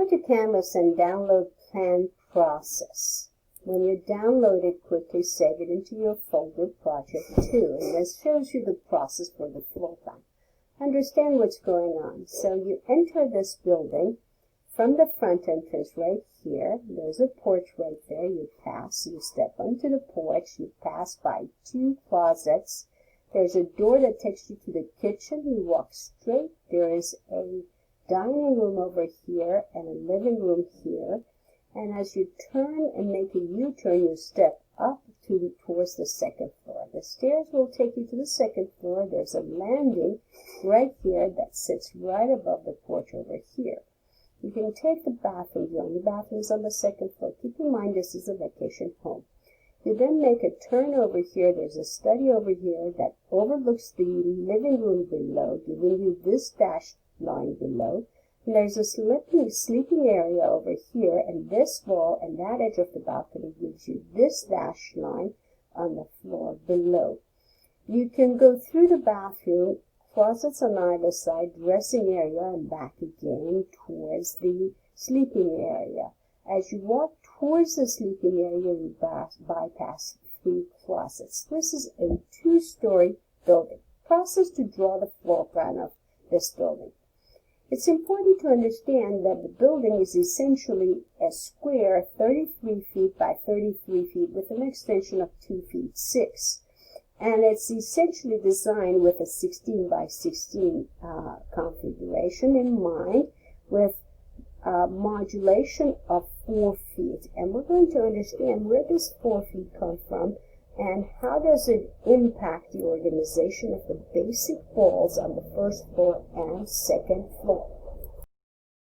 to Canvas and download Plan Process. When you download it, quickly save it into your folder Project 2, and this shows you the process for the floor plan. Understand what's going on. So you enter this building from the front entrance right here. There's a porch right there. You pass, you step onto the porch, you pass by 2 closets. There's a door that takes you to the kitchen. You walk straight. There is a dining room over here and a living room here. And as you turn and make a U-turn, you step up towards the second floor. The stairs will take you to the second floor. There's a landing right here that sits right above the porch over here. You can take the bathroom. The only bathroom is on the second floor. Keep in mind this is a vacation home. You then make a turn over here. There's a study over here that overlooks the living room below, giving you this dashed line below. And there's a sleeping area over here, and this wall and that edge of the balcony gives you this dashed line on the floor below. You can go through the bathroom, closets on either side, dressing area, and back again towards the sleeping area. As you walk towards the sleeping area, you bypass 3 closets. This is a 2-story building. Process to draw the floor plan of this building. It's important to understand that the building is essentially a square 33 feet by 33 feet with an extension of 2 feet 6. And it's essentially designed with a 16 by 16 configuration in mind, with modulation of 4 feet. And we're going to understand where this 4 feet come from and how does it impact the organization of the basic walls on the first floor and second floor.